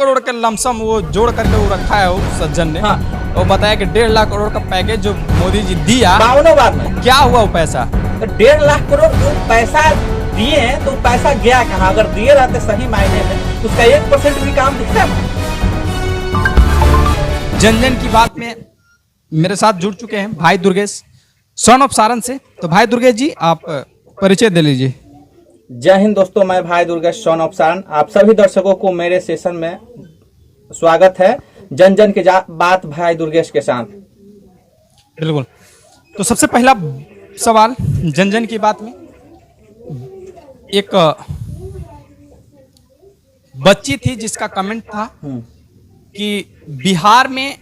करोड़ के लमसम वो जोड़ करके वो रखा है वो सज्जन ने। हाँ। वो बताया कि 1.5 लाख करोड़ का पैकेज जो मोदी जी दिया, 52 बार में क्या हुआ वो पैसा? तो 1.5 लाख करोड़ जो पैसा दिए हैं, तो पैसा गया कहाँ? अगर दिए रहते सही मायने में तो उसका 1% भी काम दिखता है। जन जन की बात में मेरे साथ जुड़ चुके हैं भाई दुर्गेश, सन ऑफ सारण से। तो भाई दुर्गेश जी, आप परिचय दे लीजिए। जय हिंद दोस्तों, मैं भाई दुर्गेश, सन ऑफ सारण। आप सभी दर्शकों को मेरे सेशन में स्वागत है, जन जन के बात भाई दुर्गेश के साथ। बिल्कुल। तो सबसे पहला सवाल जन जन की बात में, एक बच्ची थी जिसका कमेंट था कि बिहार में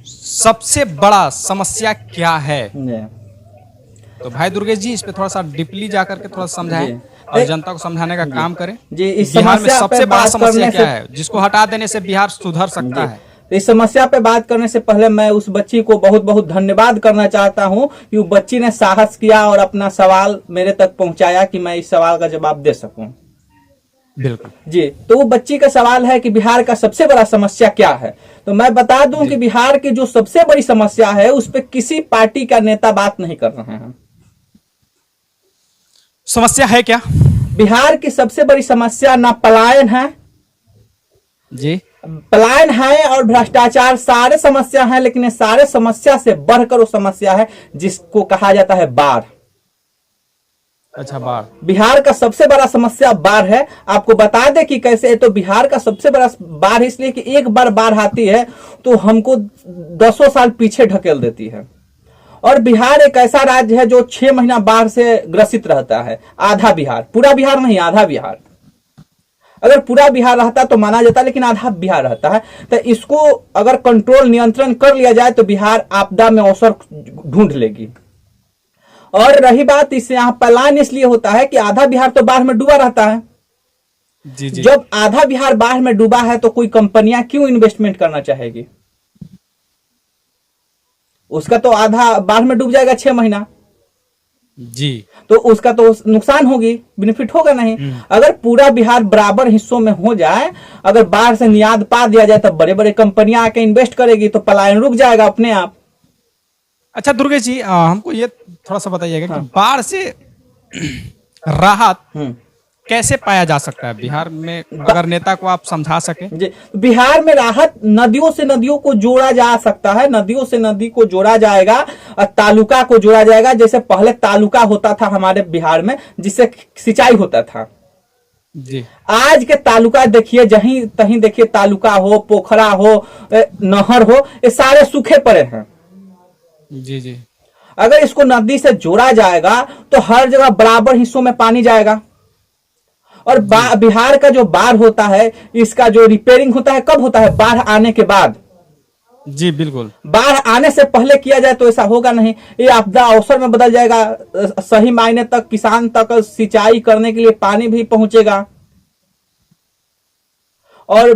सबसे बड़ा समस्या क्या है। तो भाई दुर्गेश जी, इस पे थोड़ा सा डीपली जाकर के थोड़ा समझाएं और जनता को समझाने का काम करें जी। इस बिहार में समस्या सबसे पे बड़ा बात समस्या करने क्या से है जिसको हटा देने से बिहार सुधर सकता है। तो इस समस्या पे बात करने से पहले मैं उस बच्ची को बहुत बहुत धन्यवाद करना चाहता हूं कि उस बच्ची ने साहस किया और अपना सवाल मेरे तक पहुंचाया कि मैं इस सवाल का जवाब दे सकूं। बिल्कुल जी। तो वो बच्ची का सवाल है कि बिहार का सबसे बड़ा समस्या क्या है। तो मैं बता दूं कि बिहार की जो सबसे बड़ी समस्या है उस पर किसी पार्टी का नेता बात नहीं कर रहे हैं। समस्या है क्या? बिहार की सबसे बड़ी समस्या ना पलायन है जी, पलायन है और भ्रष्टाचार, सारे समस्या है, लेकिन ये सारे समस्या से बढ़कर वो समस्या है जिसको कहा जाता है बाढ़। अच्छा, बाढ़। बिहार का सबसे बड़ा समस्या बाढ़ है। आपको बता दें कि कैसे है। तो बिहार का सबसे बड़ा बाढ़ इसलिए कि एक बार बाढ़ आती है तो हमको 10 साल पीछे ढकेल देती है। और बिहार एक ऐसा राज्य है जो 6 महीना बाढ़ से ग्रसित रहता है। आधा बिहार, पूरा बिहार नहीं, आधा बिहार। अगर पूरा बिहार रहता तो माना जाता, लेकिन आधा बिहार रहता है। तो इसको अगर कंट्रोल, नियंत्रण कर लिया जाए तो बिहार आपदा में अवसर ढूंढ लेगी। और रही बात, इससे यहाँ पलायन इसलिए होता है कि आधा बिहार तो बाढ़ में डूबा रहता है। जी जी। जब आधा बिहार बाढ़ में डूबा है तो कोई कंपनियां क्यों इन्वेस्टमेंट करना चाहेगी? उसका तो आधा बाढ़ में डूब जाएगा 6 महीना जी। तो उसका तो नुकसान होगी, बेनिफिट होगा नहीं। अगर पूरा बिहार बराबर हिस्सों में हो जाए, अगर बाढ़ से नियाद पा दिया जाए, तब बड़े बड़े कंपनियां आके इन्वेस्ट करेगी तो पलायन रुक जाएगा अपने आप। अच्छा दुर्गेश जी, हमको ये थोड़ा सा बताइएगा कि बाढ़ से राहत कैसे पाया जा सकता है बिहार में, अगर नेता को आप समझा सके। जी, बिहार में राहत नदियों से नदियों को जोड़ा जा सकता है। नदियों से नदी को जोड़ा जाएगा, तालुका को जोड़ा जाएगा। जैसे पहले तालुका होता था हमारे बिहार में जिससे सिंचाई होता था। जी। आज के तालुका देखिए, जहीं तहीं देखिए, तालुका हो, पोखरा हो, नहर हो, ये सारे सूखे पड़े हैं। जी जी। अगर इसको नदी से जोड़ा जाएगा तो हर जगह बराबर हिस्सों में पानी जाएगा। और बिहार का जो बाढ़ होता है, इसका जो रिपेयरिंग होता है कब होता है? बाढ़ आने के बाद। जी बिल्कुल। बाढ़ आने से पहले किया जाए तो ऐसा होगा नहीं। ये आपदा अवसर में बदल जाएगा। सही मायने तक किसान तक सिंचाई करने के लिए पानी भी पहुंचेगा और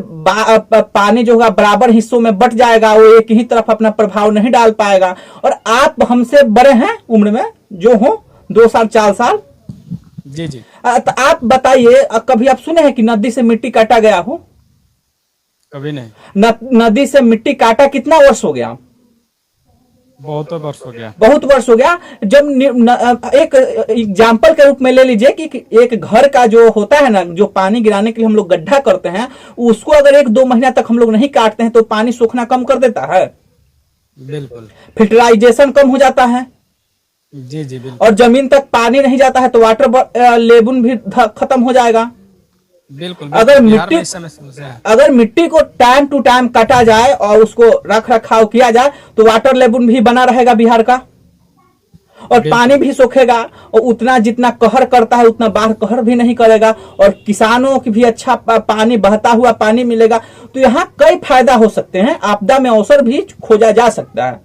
पानी जो होगा बराबर हिस्सों में बट जाएगा। वो एक ही तरफ अपना प्रभाव नहीं डाल पाएगा। और आप हमसे बड़े हैं उम्र में, जो हो 2 साल 4 साल। जी जी। तो आप बताइए, कभी आप सुने हैं कि नदी से मिट्टी काटा गया हो? कभी नहीं। नदी से मिट्टी काटा कितना वर्ष हो गया? बहुत वर्ष हो गया। बहुत वर्ष हो गया। जब एक एग्जाम्पल के रूप में ले लीजिए कि एक घर का जो होता है ना, जो पानी गिराने के लिए हम लोग गड्ढा करते हैं, उसको अगर 1-2 महीना तक हम लोग नहीं काटते हैं तो पानी सूखना कम कर देता है। बिल्कुल। फिल्टराइजेशन कम हो जाता है। जी जी बिल्कुल। और जमीन तक पानी नहीं जाता है तो वाटर लेवल भी खत्म हो जाएगा। बिल्कुल। अगर मिट्टी को टाइम टू टाइम काटा जाए और उसको रख रखाव किया जाए तो वाटर लेवल भी बना रहेगा बिहार का, और पानी भी सूखेगा। और उतना जितना कहर करता है उतना बाढ़ कहर भी नहीं करेगा, और किसानों की भी अच्छा पानी, बहता हुआ पानी मिलेगा। तो यहाँ कई फायदा हो सकते हैं। आपदा में अवसर भी खोजा जा सकता है।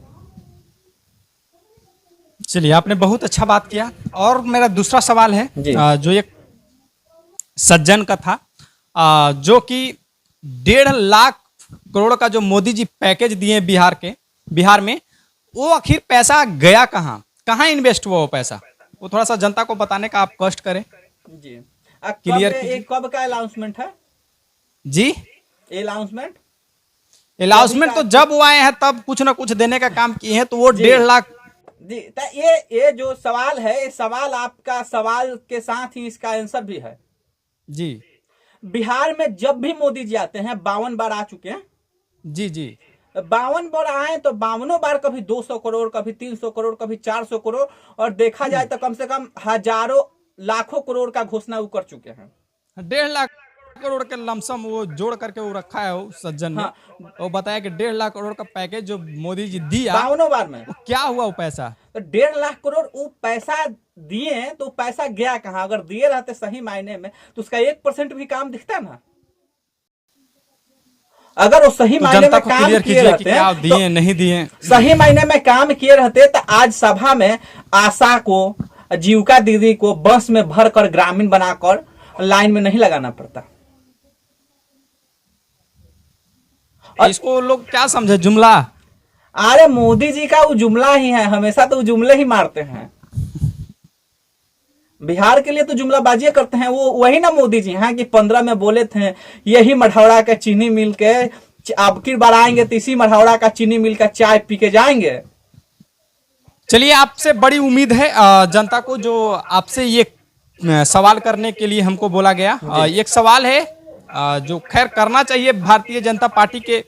चलिए, आपने बहुत अच्छा बात किया। और मेरा दूसरा सवाल है जो एक सज्जन का था, जो कि 1.5 लाख करोड़ का जो मोदी जी पैकेज दिए बिहार में, वो आखिर पैसा गया कहाँ, कहाँ इन्वेस्ट हुआ वो पैसा? वो थोड़ा सा जनता को बताने का आप कष्ट करें। जी। क्लियर कीजिए। कब का अनाउंसमेंट है? जी, अनाउंसमेंट तो जब वो आए हैं तब कुछ ना कुछ देने का काम किए हैं, तो वो 1.5 लाख। जी, तो ये जो सवाल है, ये सवाल आपका सवाल के साथ ही इसका आंसर भी है। जी, बिहार में जब भी मोदी जी आते हैं, 52 बार आ चुके हैं। जी जी, 52 बार आए तो 52 बार कभी 200 करोड़, कभी 300 करोड़, कभी 400 करोड़, और देखा जाए तो कम से कम हजारों लाखों करोड़ का घोषणा वो कर चुके हैं। 1.5 लाख करोड़ के लमसम वो जोड़ करके वो रखा है वो सज्जन ने। हाँ। वो बताया कि 1.5 लाख करोड़ का पैकेज जो मोदी जी दिया, 52 बार में वो क्या हुआ वो पैसा? तो 1.5 लाख करोड़ वो पैसा दिए, तो पैसा गया कहाँ? अगर दिए रहते सही मायने में तो उसका 1% भी काम दिखता ना। अगर वो सही तो मायने जनता में को काम क्लियर किए कीजिए कि रहते क्या हैं, दिए नहीं दिए। सही मायने में काम किए रहते तो आज सभा में आशा को, जीविका दीदी को बस में भरकर ग्रामीण बनाकर लाइन में नहीं लगाना पड़ता। इसको लोग क्या समझे, जुमला? अरे मोदी जी का वो जुमला ही है, हमेशा तो वो जुमले ही मारते हैं। बिहार के लिए तो जुमलाबाजी करते हैं वो, वही ना मोदी जी हैं कि 15 में बोले थे यही मढ़ौरा के चीनी मिल के अब की बार आएंगे तो इसी मढ़ौरा का चीनी मिल का चाय पी के जाएंगे। चलिए, आपसे बड़ी उम्मीद है जनता को, जो आपसे ये सवाल करने के लिए हमको बोला गया। एक सवाल है जो खैर करना चाहिए भारतीय जनता पार्टी के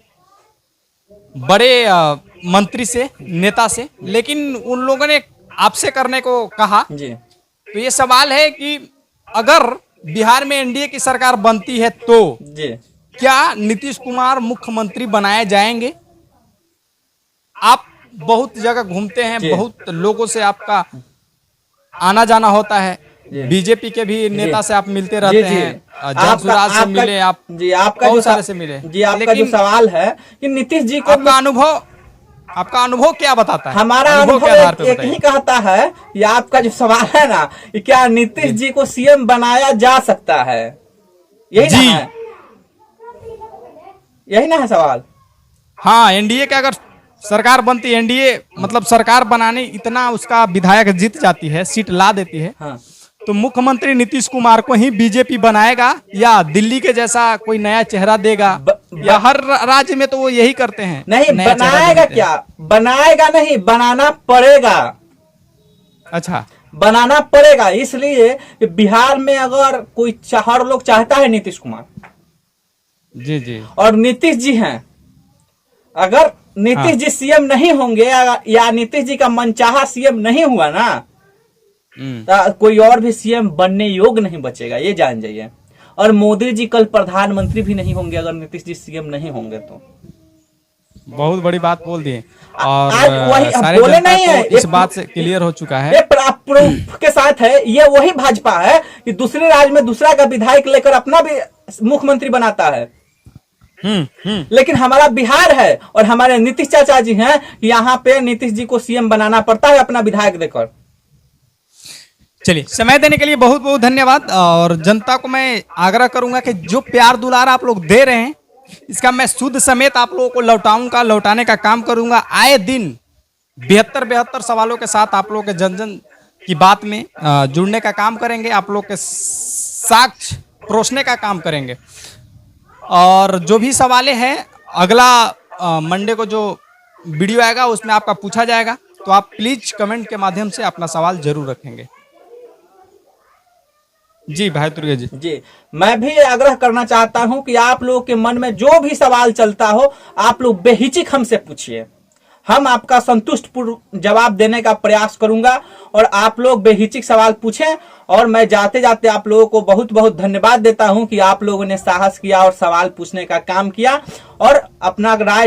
बड़े मंत्री से, नेता से, लेकिन उन लोगों ने आपसे करने को कहा। जी, तो ये सवाल है कि अगर बिहार में एनडीए की सरकार बनती है तो जी, क्या नीतीश कुमार मुख्यमंत्री बनाए जाएंगे? आप बहुत जगह घूमते हैं, बहुत लोगों से आपका आना जाना होता है, बीजेपी के भी नेता से आप मिलते रहते हैं, जनसुराज से मिले आप, जी, आपका बहुत जो सारे से मिले। जी, आपका जो सवाल है कि नीतीश जी को, आपका अनुभव क्या बताता है? हमारा अनुभव एक ही कहता है, ये आपका जो सवाल है ना, कि क्या नीतीश जी को सीएम बनाया जा सकता है, यही ना है? यही ना है सवाल? हाँ, एनडीए का अगर सरकार बनती, एनडीए मतलब सरकार बनाने इतना उसका विधायक जीत जाती है, सीट ला देती है, हाँ। तो मुख्यमंत्री नीतीश कुमार को ही बीजेपी बनाएगा या दिल्ली के जैसा कोई नया चेहरा देगा? या हर राज्य में तो वो यही करते हैं। नहीं, बनाएगा क्या? बनाएगा नहीं, बनाना पड़ेगा। अच्छा, बनाना पड़ेगा इसलिए कि बिहार में अगर कोई हर लोग चाहता है नीतीश कुमार, जी जी, और नीतीश जी हैं, अगर नीतीश जी सीएम नहीं होंगे या नीतीश जी का मनचाहा सीएम नहीं हुआ ना, तो कोई और भी सीएम बनने योग्य नहीं बचेगा, ये जान जाइए। और मोदी जी कल प्रधानमंत्री भी नहीं होंगे अगर नीतीश जी सीएम नहीं होंगे तो। बहुत बड़ी बात बोल दिए, और आज वही सारे बोले जनता नहीं को है, इस बात से क्लियर हो चुका है। ये प्रूफ के साथ है, ये वही भाजपा है कि दूसरे राज्य में दूसरा का विधायक लेकर अपना भी मुख्यमंत्री बनाता है। लेकिन हमारा बिहार है और हमारे नीतीश चाचा जी हैं, यहाँ पे नीतीश जी को सीएम बनाना पड़ता है अपना विधायक देकर। चलिए, समय देने के लिए बहुत बहुत धन्यवाद। और जनता को मैं आग्रह करूंगा कि जो प्यार दुलार आप लोग दे रहे हैं, इसका मैं शुद्ध समेत आप लोगों को लौटाने का काम करूंगा। आए दिन 72 सवालों के साथ आप लोगों के जन जन की बात में जुड़ने का काम करेंगे, आप लोग के साक्ष्य परोसने का काम करेंगे। और जो भी सवालें हैं, अगला मंडे को जो वीडियो आएगा उसमें आपका पूछा जाएगा, तो आप प्लीज कमेंट के माध्यम से अपना सवाल जरूर रखेंगे। जी भाई दुर्गे जी, मैं भी आग्रह करना चाहता हूं कि आप लोगों के मन में जो भी सवाल चलता हो, आप लोग बेहिचक हमसे पूछिए, हम आपका संतुष्टपूर्ण जवाब देने का प्रयास करूंगा। और आप लोग बेहिचक सवाल पूछें। और मैं जाते जाते आप लोगों को बहुत बहुत धन्यवाद देता हूं कि आप लोगों ने साहस किया और सवाल पूछने का काम किया और अपना राय